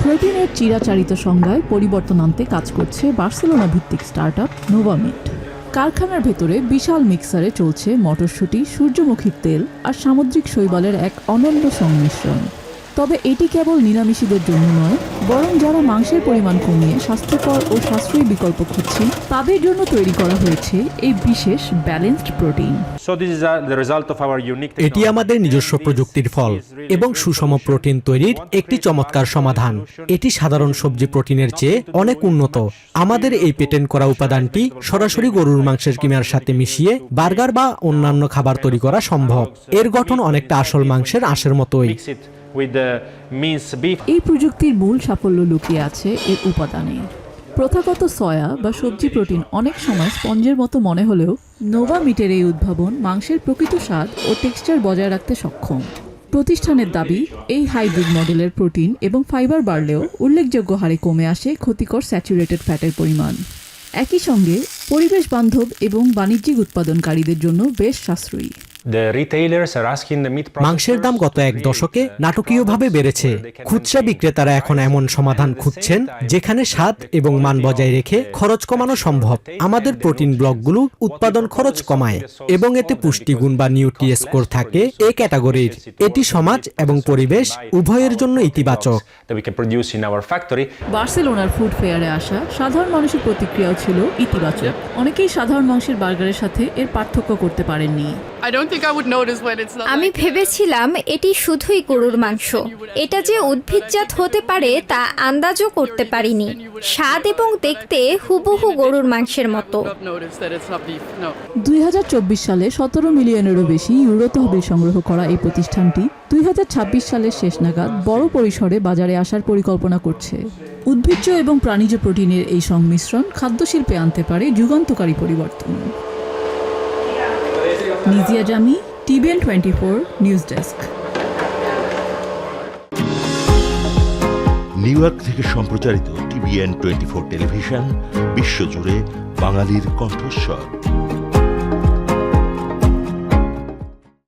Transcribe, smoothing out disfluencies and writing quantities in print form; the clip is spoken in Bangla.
প্রোটিনের চিরাচারিত সংজ্ঞায় পরিবর্তন আনতে কাজ করছে বার্সেলোনা ভিত্তিক স্টার্টআপ নোভামিট। কারখানার ভেতরে বিশাল মিক্সারে চলছে মটরশুঁটি, সূর্যমুখীর তেল আর সামুদ্রিক শৈবালের এক অনন্য সংমিশ্রণ। তবে এটি কেবল নিরামিষীদের জন্য নয়, বরং যারা মাংসের পরিমাণ কমিয়ে স্বাস্থ্যকর ও সাশ্রয়ী বিকল্প খুঁজছেন তাদের জন্য তৈরি করা হয়েছে এই বিশেষ ব্যালেন্সড প্রোটিন। এটি আমাদের নিজস্ব প্রযুক্তির ফল এবং সুষম প্রোটিন তৈরির একটি চমৎকার সমাধান। এটি সাধারণ সবজি প্রোটিনের চেয়ে অনেক উন্নত। আমাদের এই পেটেন্ট করা উপাদানটি সরাসরি গরুর মাংসের কিমার সাথে মিশিয়ে বার্গার বা অন্যান্য খাবার তৈরি করা সম্ভব। এর গঠন অনেকটা আসল মাংসের আঁশের মতোই। এই প্রযুক্তির মূল সাফল্য লুকিয়ে আছে এর উপাদানে। প্রথাগত সয়া বা সবজি প্রোটিন অনেক সময় স্পঞ্জের মতো মনে হলেও নোভামিটের এই উদ্ভাবন মাংসের প্রকৃত স্বাদ ও টেক্সচার বজায় রাখতে সক্ষম। প্রতিষ্ঠানের দাবি, এই হাইব্রিড মডেলের প্রোটিন এবং ফাইবার বাড়লেও উল্লেখযোগ্য হারে কমে আসে ক্ষতিকর স্যাচুরেটেড ফ্যাটের পরিমাণ। একই সঙ্গে পরিবেশ বান্ধব এবং বাণিজ্যিক উৎপাদনকারীদের জন্য বেশ সাশ্রয়ী। মাংসের দাম গত এক দশকে নাটকীয়ভাবে বেড়েছে। খুচরা বিক্রেতারা এখন এমন সমাধান খুঁজছেন যেখানে স্বাদ এবং মান বজায় রেখে খরচ কমানো সম্ভব। আমাদের প্রোটিন ব্লকগুলো উৎপাদন খরচ কমায় এবং এতে পুষ্টিগুণ বা নিউট্রি স্কোর থাকে এ ক্যাটাগরির। এটি সমাজ এবং পরিবেশ উভয়ের জন্য ইতিবাচক। বার্সেলোনার ফুড ফেয়ারে আসা সাধারণ মানুষের প্রতিক্রিয়াও ছিল ইতিবাচক। অনেকেই সাধারণ মাংসের বার্গারের সাথে এর পার্থক্য করতে পারেননি। আমি ভেবেছিলাম এটি শুধুই গরুর মাংস। এটা যে উদ্ভিদজাত হতে পারে তা আন্দাজও করতে পারিনি। স্বাদ এবং দেখতে হুবহু গরুর মাংসের মতো। 2024 সালে 17 মিলিয়নেরও বেশি ইউরো তহবিল সংগ্রহ করা এই প্রতিষ্ঠানটি 2026 সালের শেষ নাগাদ বড় পরিসরে বাজারে আসার পরিকল্পনা করছে। উদ্ভিজ্জ এবং প্রাণীজ প্রোটিনের এই সংমিশ্রণ খাদ্যশিল্পে আনতে পারে যুগান্তকারী পরিবর্তন। নিজিয়া জামি, TVN 24 news desk. New York থেকে সম্প্রচারিত TVN 24 টেলিভিশন বিশ্বজুড়ে বাঙালির কণ্ঠস্বর।